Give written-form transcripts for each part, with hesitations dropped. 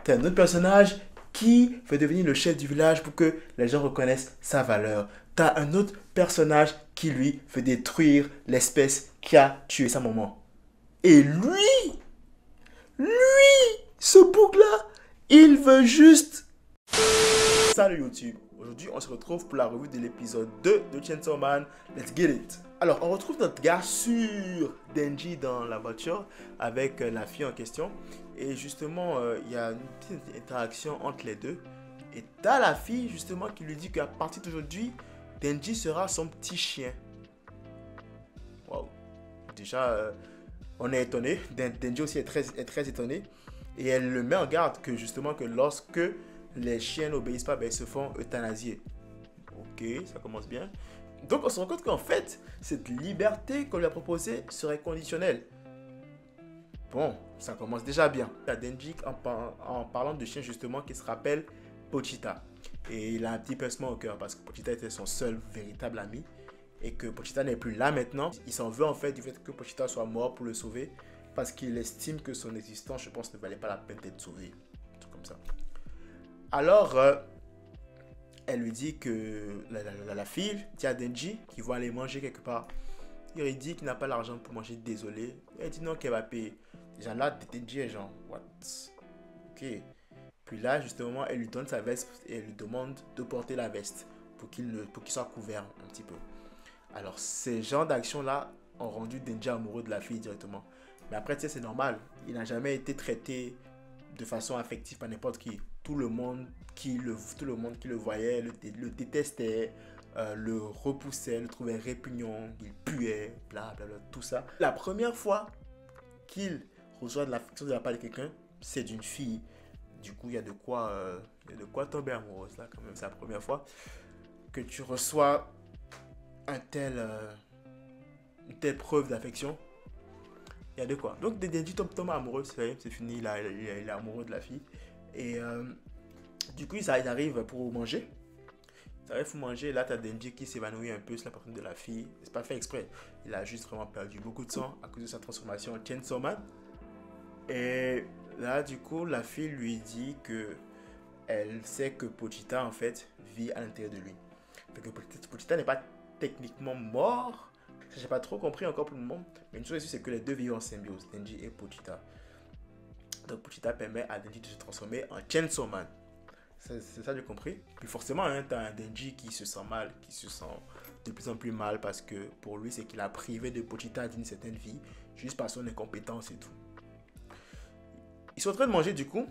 Tu as un autre personnage qui veut devenir le chef du village pour que les gens reconnaissent sa valeur. Tu as un autre personnage qui, lui, veut détruire l'espèce qui a tué sa maman. Et lui, ce bouc-là, il veut juste... Salut YouTube, aujourd'hui on se retrouve pour la revue de l'épisode 2 de Chainsaw Man, Let's Get It. Alors on retrouve notre gars sur Denji dans la voiture avec la fille en question. Et justement il y a une petite interaction entre les deux. Et t'as la fille justement qui lui dit qu'à partir d'aujourd'hui, Denji sera son petit chien. Waouh. Déjà on est étonné, Denji aussi est très étonné. Et elle le met en garde que justement que lorsque les chiens n'obéissent pas, ben, ils se font euthanasier. Ok, ça commence bien. Donc on se rend compte qu'en fait, cette liberté qu'on lui a proposée serait conditionnelle. Bon, ça commence déjà bien. Il y a Denji en parlant de chien justement qui se rappelle Pochita. Et il a un petit pincement au cœur parce que Pochita était son seul véritable ami. Et que Pochita n'est plus là maintenant. Il s'en veut en fait du fait que Pochita soit mort pour le sauver. Parce qu'il estime que son existence, je pense, ne valait pas la peine d'être sauvée. Un truc comme ça. Alors, elle lui dit que la fille dit à Denji qu'il va aller manger quelque part. Il lui dit qu'il n'a pas l'argent pour manger, désolé. Elle dit non, qu'elle va payer. Déjà là, Denji est genre, what? Ok. Puis là, justement, elle lui donne sa veste et elle lui demande de porter la veste pour qu'il soit couvert un petit peu. Alors, ces genres d'actions-là ont rendu Denji amoureux de la fille directement. Mais après, tu sais, c'est normal. Il n'a jamais été traité de façon affective par n'importe qui. Tout le monde qui le voyait, le détestait, le repoussait, le trouvait répugnant, il puait, blablabla, tout ça. La première fois qu'il reçoit de l'affection de la part de quelqu'un, c'est d'une fille. Du coup, il y a de quoi tomber amoureuse là, quand même. C'est la première fois que tu reçois une telle preuve d'affection. Il y a de quoi. Donc, Denji tombe amoureux, c'est fini, il est amoureux de la fille. Et du coup, ils arrivent pour manger. Ils arrivent pour manger. Là, tu as Denji qui s'évanouit un peu sur la personne de la fille. C'est pas fait exprès. Il a juste vraiment perdu beaucoup de sang à cause de sa transformation en Chainsaw Man. Et là, du coup, la fille lui dit que elle sait que Pochita, en fait, vit à l'intérieur de lui. Donc, Pochita n'est pas techniquement mort. J'ai pas trop compris encore pour le moment. Mais une chose c'est que les deux vivent en symbiose, Denji et Pochita. Donc Pochita permet à Denji de se transformer en Chainsaw Man. C'est ça j'ai compris. Puis forcément, hein, tu as un Denji qui se sent mal, qui se sent de plus en plus mal parce que pour lui, c'est qu'il a privé de Pochita d'une certaine vie juste par son incompétence et tout. Ils sont en train de manger du coup.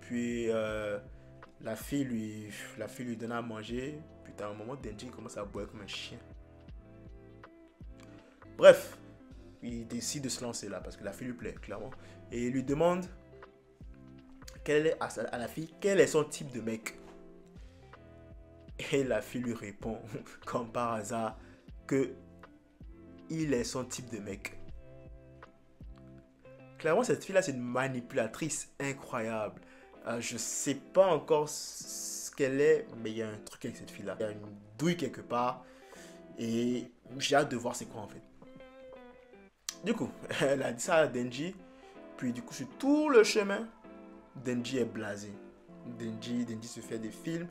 Puis la fille lui donne à manger. Puis à un moment, Denji commence à boire comme un chien. Bref, il décide de se lancer là parce que la fille lui plaît, clairement. Et il lui demande à la fille quel est son type de mec. Et la fille lui répond, comme par hasard, que il est son type de mec. Clairement, cette fille-là, c'est une manipulatrice incroyable. Je sais pas encore ce qu'elle est, mais il y a un truc avec cette fille-là. Il y a une douille quelque part. Et j'ai hâte de voir c'est quoi en fait. Du coup, elle a dit ça à Denji. Puis du coup, sur tout le chemin, Denji est blasé. Denji se fait des films.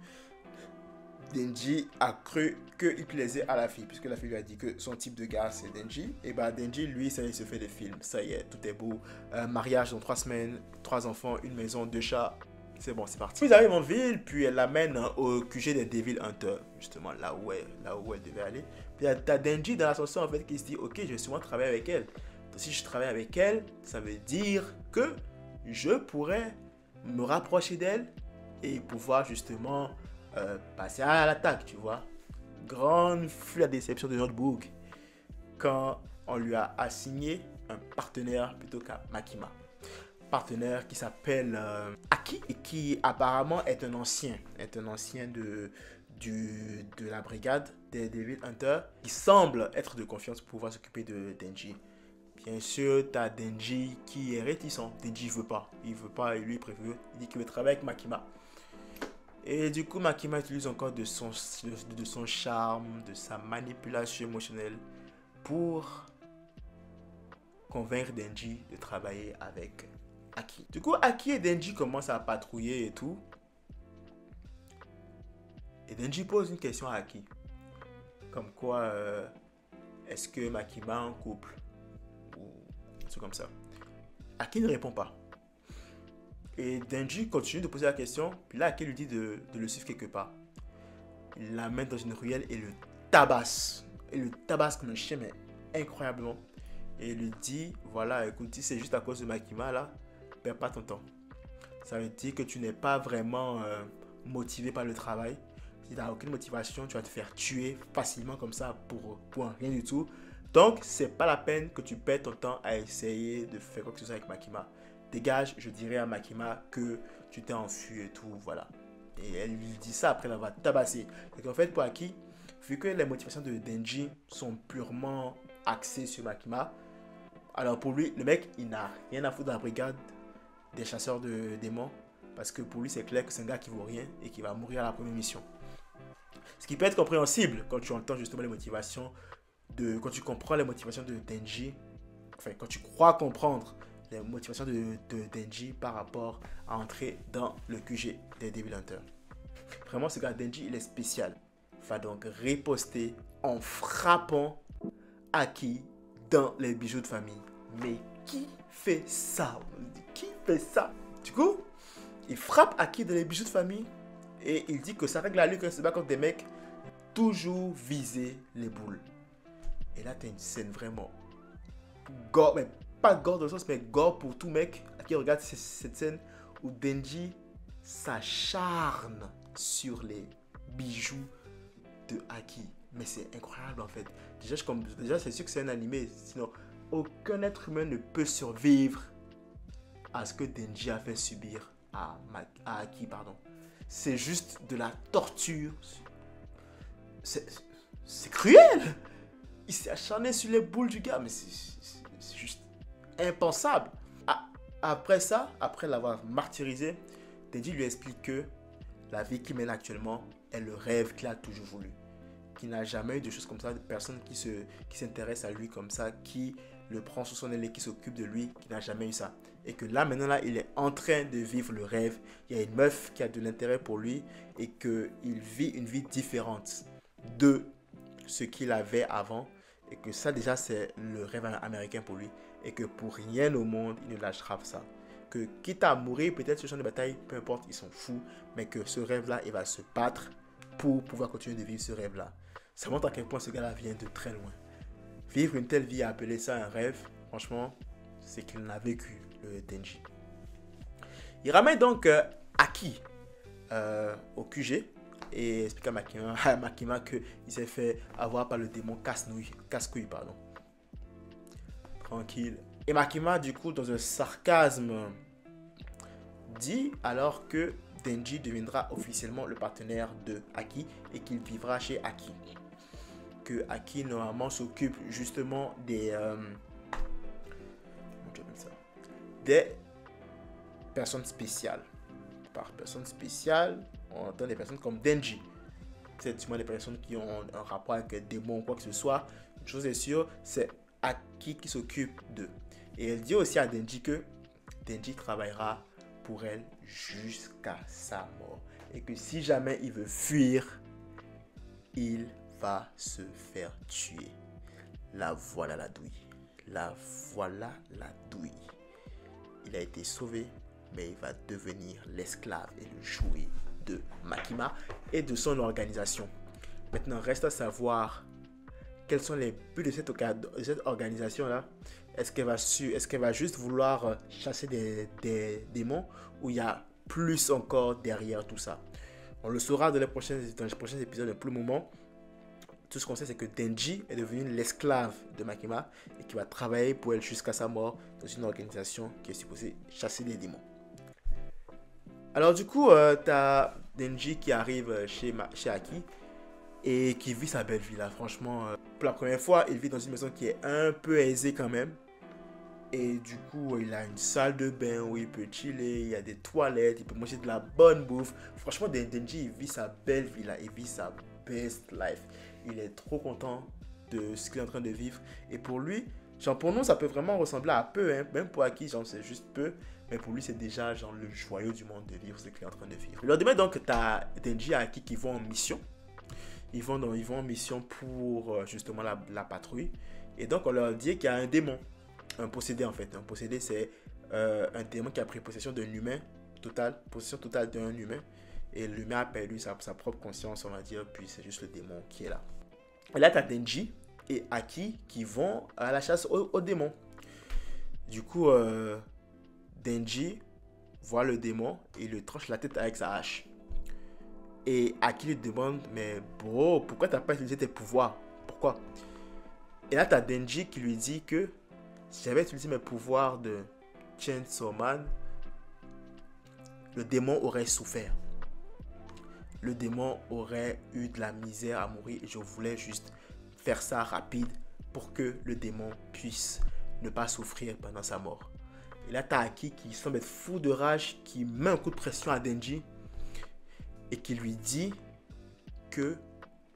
Denji a cru qu'il plaisait à la fille. Puisque la fille lui a dit que son type de gars, c'est Denji. Et bah Denji, lui, ça y est, il se fait des films. Ça y est, tout est beau. Mariage dans 3 semaines, 3 enfants, une maison, 2 chats. C'est bon, c'est parti. Ils arrivent en ville, puis elle l'amène au QG des Devil Hunters. Justement, là où elle devait aller. Puis t'as Denji dans l'ascenseur, en fait, qui se dit, ok, je vais souvent travailler avec elle. Donc, si je travaille avec elle, ça veut dire que je pourrais me rapprocher d'elle et pouvoir justement passer à l'attaque, tu vois. Grande fut la déception de Notebook quand on lui a assigné un partenaire plutôt qu'à Makima. Partenaire qui s'appelle Aki et qui apparemment est un ancien de la brigade des Devil Hunters qui semble être de confiance pour pouvoir s'occuper de Denji. Bien sûr, tu as Denji qui est réticent. Denji ne veut pas. Il veut pas et lui il préfère. Il dit qu'il veut travailler avec Makima. Et du coup, Makima utilise encore de son charme, de sa manipulation émotionnelle pour convaincre Denji de travailler avec Aki. Du coup, Aki et Denji commencent à patrouiller et tout. Et Denji pose une question à Aki. Comme quoi, est-ce que Makima est en couple? Ou un truc comme ça. Aki ne répond pas. Et Denji continue de poser la question. Puis là, Aki lui dit de le suivre quelque part. Il l'amène dans une ruelle et le tabasse. Et le tabasse comme un chien, mais incroyablement. Et il lui dit, voilà, écoute, si c'est juste à cause de Makima, là, perds pas ton temps. Ça veut dire que tu n'es pas vraiment motivé par le travail. Si tu n'as aucune motivation, tu vas te faire tuer facilement comme ça pour rien du tout. Donc, c'est pas la peine que tu perds ton temps à essayer de faire quoi que ce soit avec Makima. Dégage, je dirais à Makima que tu t'es enfui et tout, voilà. Et elle lui dit ça après l'avoir tabassé. Donc en fait, pour Aki, vu que les motivations de Denji sont purement axées sur Makima, alors pour lui, le mec, il n'a rien à foutre dans la brigade des chasseurs de démons. Parce que pour lui, c'est clair que c'est un gars qui vaut rien et qui va mourir à la première mission. Ce qui peut être compréhensible quand tu entends justement les motivations quand tu comprends les motivations de Denji. Enfin, quand tu crois comprendre les motivations de Denji par rapport à entrer dans le QG des Devil Hunter. Vraiment, ce gars Denji, il est spécial. Il va donc riposter en frappant Aki dans les bijoux de famille. Mais qui fait ça? Qui fait ça? Du coup, il frappe Aki dans les bijoux de famille et il dit que sa règle à lui quand il se bat contre des mecs, toujours viser les boules. Et là, tu as une scène vraiment gore, mais pas gore dans le sens, mais gore pour tout mec qui regarde cette scène où Denji s'acharne sur les bijoux de Aki. Mais c'est incroyable en fait. Déjà c'est sûr que c'est un animé, sinon aucun être humain ne peut survivre à ce que Denji a fait subir à Aki, pardon. C'est juste de la torture. C'est cruel. Il s'est acharné sur les boules du gars, mais c'est juste impensable. Après ça, après l'avoir martyrisé, Denji lui explique que la vie qu'il mène actuellement est le rêve qu'il a toujours voulu. Qu'il n'a jamais eu de choses comme ça, de personnes qui s'intéressent à lui comme ça, qui le prend sous son aile et qui s'occupe de lui, qui n'a jamais eu ça. Et que là, maintenant, là, il est en train de vivre le rêve. Il y a une meuf qui a de l'intérêt pour lui et qu'il vit une vie différente de ce qu'il avait avant. Et que ça, déjà, c'est le rêve américain pour lui. Et que pour rien au monde, il ne lâchera ça. Que quitte à mourir, peut-être sur le champ de bataille, peu importe, ils sont fous. Mais que ce rêve-là, il va se battre pour pouvoir continuer de vivre ce rêve-là. Ça montre à quel point ce gars-là vient de très loin. Vivre une telle vie, appeler ça un rêve, franchement, c'est qu'il en a vécu, le Denji. Il ramène donc Aki au QG et explique à Makima qu'il s'est fait avoir par le démon casse-couille. Tranquille. Et Makima, du coup, dans un sarcasme, dit alors que Denji deviendra officiellement le partenaire de Aki et qu'il vivra chez Aki. Que Aki normalement s'occupe justement des personnes spéciales. Par personnes spéciales, on entend des personnes comme Denji. C'est souvent des personnes qui ont un rapport avec un démon ou quoi que ce soit. Une chose est sûre, c'est Aki qui s'occupe d'eux. Et elle dit aussi à Denji que Denji travaillera pour elle jusqu'à sa mort. Et que si jamais il veut fuir, il va se faire tuer. La voilà la douille. La voilà la douille. Il a été sauvé, mais il va devenir l'esclave et le jouet de Makima et de son organisation. Maintenant, reste à savoir quels sont les buts de cette organisation-là. Est-ce qu'elle va juste vouloir chasser des démons ou il y a plus encore derrière tout ça? On le saura dans les prochains épisodes. Pour le moment, tout ce qu'on sait, c'est que Denji est devenu l'esclave de Makima et qui va travailler pour elle jusqu'à sa mort dans une organisation qui est supposée chasser des démons. Alors du coup, tu as Denji qui arrive chez Aki et qui vit sa belle vie là. Franchement, pour la première fois, il vit dans une maison qui est un peu aisée quand même. Et du coup, il a une salle de bain où il peut chiller, il y a des toilettes, il peut manger de la bonne bouffe. Franchement, Denji, il vit sa belle vie là, il vit sa best life. Il est trop content de ce qu'il est en train de vivre. Et pour lui, genre pour nous, ça peut vraiment ressembler à peu, hein. Même pour Aki, genre c'est juste peu. mais pour lui, c'est déjà genre le joyau du monde de vivre ce qu'il est en train de vivre. Le lendemain, donc, tu as Denji et Aki qui vont en mission. Ils vont en mission pour justement la patrouille. Et donc, on leur dit qu'il y a un démon, un possédé en fait. Un possédé, c'est un démon qui a pris possession d'un humain, possession totale d'un humain. Et l'humain a perdu sa propre conscience, on va dire, puis c'est juste le démon qui est là. Et là, tu as Denji et Aki qui vont à la chasse au démon. Du coup, Denji voit le démon et lui tranche la tête avec sa hache. Et Aki lui demande, mais bro, pourquoi t'as pas utilisé tes pouvoirs? Pourquoi? Et là, t'as Denji qui lui dit que si j'avais utilisé mes pouvoirs de Chainsaw Man, le démon aurait souffert. Le démon aurait eu de la misère à mourir et je voulais juste faire ça rapide pour que le démon puisse ne pas souffrir pendant sa mort. Et là, t'as Aki qui semble être fou de rage, qui met un coup de pression à Denji et qui lui dit que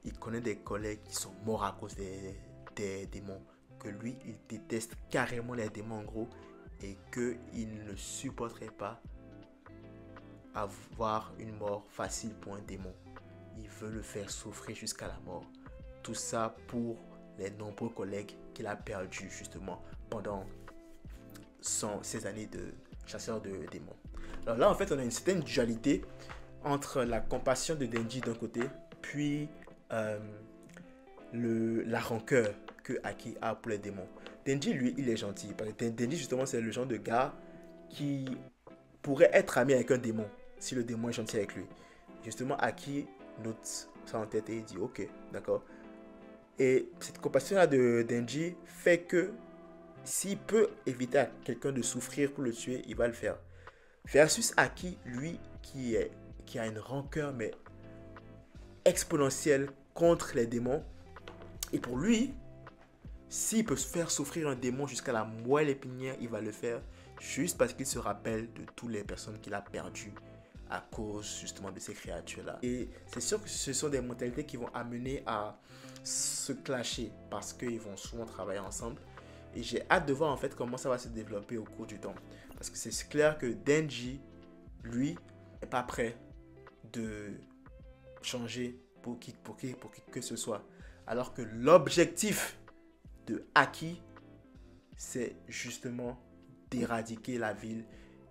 il connaît des collègues qui sont morts à cause des démons, que lui, il déteste carrément les démons en gros et qu'il ne supporterait pas avoir une mort facile pour un démon. Il veut le faire souffrir jusqu'à la mort. Tout ça pour les nombreux collègues qu'il a perdus justement pendant ces années de chasseur de démons. Alors là, en fait, on a une certaine dualité entre la compassion de Denji d'un côté, puis la rancœur que Aki a pour les démons. Denji, lui, il est gentil. Parce que Denji, justement, c'est le genre de gars qui pourrait être ami avec un démon si le démon est gentil avec lui. Justement, Aki note ça en tête et il dit ok, d'accord. Et cette compassion-là de Denji fait que s'il peut éviter à quelqu'un de souffrir pour le tuer, il va le faire. Versus Aki, lui, qui a une rancœur mais exponentielle contre les démons. Et pour lui, s'il peut se faire souffrir un démon jusqu'à la moelle épinière, il va le faire juste parce qu'il se rappelle de toutes les personnes qu'il a perdues à cause justement de ces créatures-là. Et c'est sûr que ce sont des mentalités qui vont amener à se clasher parce qu'ils vont souvent travailler ensemble. Et j'ai hâte de voir en fait comment ça va se développer au cours du temps. Parce que c'est clair que Denji, lui, n'est pas prêt de changer pour qui que ce soit. Alors que l'objectif de Aki, c'est justement d'éradiquer la ville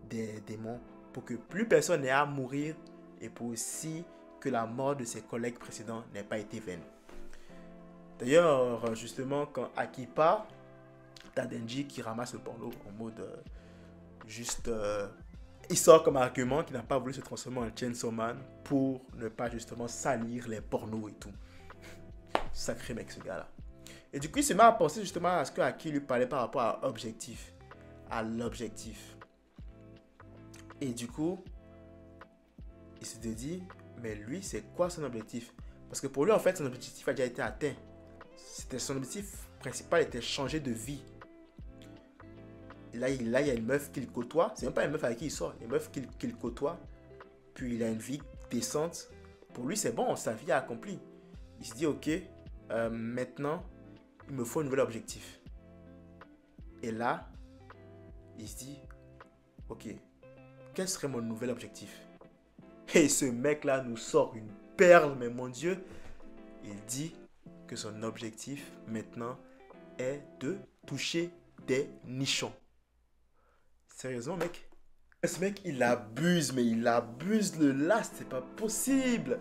des démons pour que plus personne n'ait à mourir et pour aussi que la mort de ses collègues précédents n'ait pas été vaine. D'ailleurs, justement, quand Aki part, t'as Denji qui ramasse le porno en mode il sort comme argument qu'il n'a pas voulu se transformer en Chainsaw Man pour ne pas justement salir les pornos et tout. Sacré mec ce gars-là. Et du coup, il se met à penser justement à ce que Aki lui parlait par rapport à l'objectif. Et du coup, il se dit, mais lui, c'est quoi son objectif? Parce que pour lui, en fait, son objectif a déjà été atteint. Son objectif principal était changer de vie. Et là, il y a une meuf qu'il côtoie. C'est même pas une meuf avec qui il sort. Il y a une meuf qu'il côtoie. Puis il a une vie décente. Pour lui, c'est bon, sa vie est accomplie. Il se dit, ok, maintenant, il me faut un nouvel objectif. Et là, il se dit, ok, quel serait mon nouvel objectif? Et ce mec-là nous sort une perle, mais mon Dieu, il dit que son objectif maintenant est de toucher des nichons. Sérieusement, mec? Ce mec, il abuse, mais il abuse le last, c'est pas possible.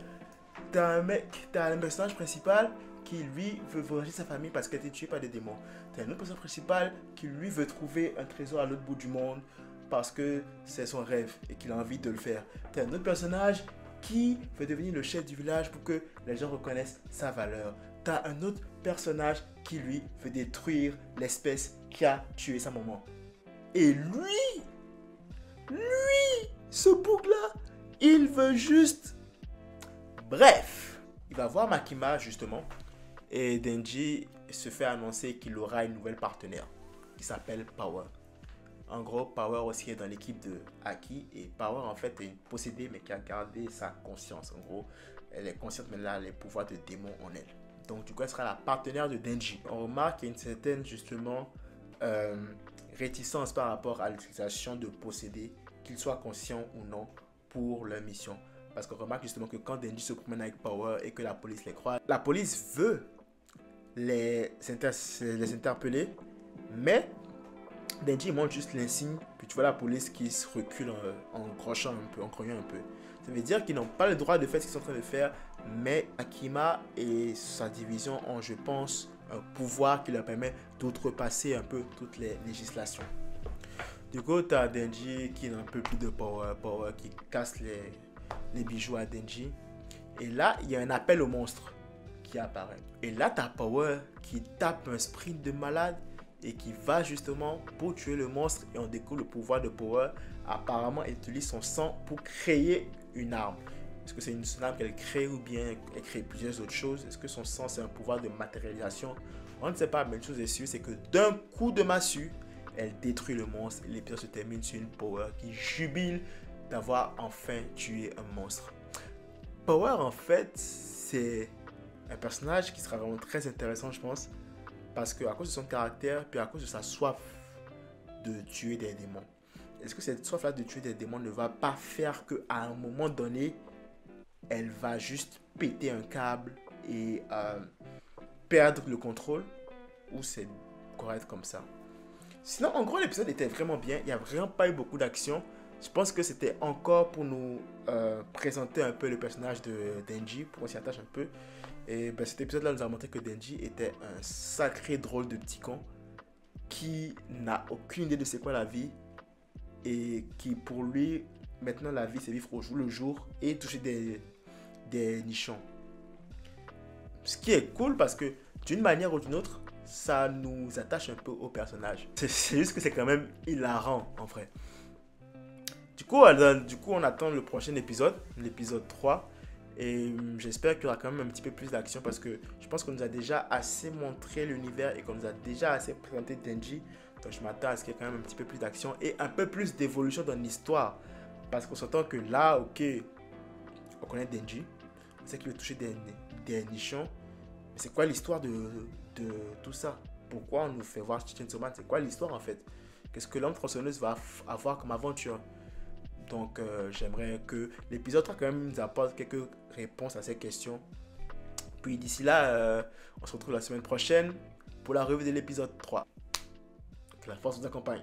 T'as un personnage principal qui, lui, veut venger sa famille parce qu'elle a été tuée par des démons. T'as un autre personnage principal qui, lui, veut trouver un trésor à l'autre bout du monde parce que c'est son rêve et qu'il a envie de le faire. T'as un autre personnage qui veut devenir le chef du village pour que les gens reconnaissent sa valeur. T'as un autre personnage qui, lui, veut détruire l'espèce qui a tué sa maman. Et lui, ce bouc-là, il veut juste... Bref, il va voir Makima, justement, et Denji se fait annoncer qu'il aura une nouvelle partenaire qui s'appelle Power. En gros, Power aussi est dans l'équipe de Aki, et Power, en fait, est une possédée, mais qui a gardé sa conscience. En gros, elle est consciente, mais là, les pouvoirs de démon en elle. Donc, du coup, elle sera la partenaire de Denji. On remarque qu'il y a une certaine, justement, réticence par rapport à l'utilisation de possédés, qu'ils soient conscients ou non, pour leur mission. Parce qu'on remarque justement que quand Denji se promène avec Power et que la police les croise, la police veut les interpeller, mais Denji montre juste l'insigne, puis tu vois la police qui se recule en crochant un peu, en croyant un peu. Ça veut dire qu'ils n'ont pas le droit de faire ce qu'ils sont en train de faire, mais Akima et sa division ont, je pense, un pouvoir qui leur permet d'outrepasser un peu toutes les législations. Du coup, tu as Denji qui n'a un peu plus de power, qui casse les bijoux à Denji. Et là, il y a un appel au monstre qui apparaît. Et là, tu as Power qui tape un sprint de malade et qui va justement pour tuer le monstre. Et on découvre le pouvoir de Power. Apparemment, elle utilise son sang pour créer une arme. Est-ce que c'est une arme qu'elle crée ou bien elle crée plusieurs autres choses? Est-ce que son sang, c'est un pouvoir de matérialisation? On ne sait pas, mais une chose est sûre, c'est que d'un coup de massue, elle détruit le monstre. Et l'épisode se termine sur une Power qui jubile d'avoir enfin tué un monstre. Power, en fait, c'est un personnage qui sera vraiment très intéressant, je pense, parce qu'à cause de son caractère, puis à cause de sa soif de tuer des démons. Est-ce que cette soif-là de tuer des démons ne va pas faire qu'à un moment donné, elle va juste péter un câble et perdre le contrôle, ou c'est correct comme ça? Sinon, en gros, l'épisode était vraiment bien. Il n'y a vraiment pas eu beaucoup d'action. Je pense que c'était encore pour nous présenter un peu le personnage de Denji, pour qu'on s'y attache un peu. Et ben, cet épisode-là nous a montré que Denji était un sacré drôle de petit con qui n'a aucune idée de c'est quoi la vie et qui, pour lui, maintenant la vie c'est vivre au jour le jour et toucher des nichons. Ce qui est cool parce que d'une manière ou d'une autre, ça nous attache un peu au personnage. C'est juste que c'est quand même hilarant en vrai. Du coup, on attend le prochain épisode, l'épisode 3. Et j'espère qu'il y aura quand même un petit peu plus d'action parce que je pense qu'on nous a déjà assez montré l'univers et qu'on nous a déjà assez présenté Denji. Donc je m'attends à ce qu'il y ait quand même un petit peu plus d'action et un peu plus d'évolution dans l'histoire. Parce qu'on s'entend que là, ok, on connaît Denji, on sait qu'il veut toucher des nichons. Mais c'est quoi l'histoire de tout ça? Pourquoi on nous fait voir Chainsaw Man? C'est quoi l'histoire en fait? Qu'est-ce que l'homme tronçonneuse va avoir comme aventure? Donc j'aimerais que l'épisode 3 quand même nous apporte quelques réponses à ces questions. Puis d'ici là, on se retrouve la semaine prochaine pour la revue de l'épisode 3. Que la force vous accompagne.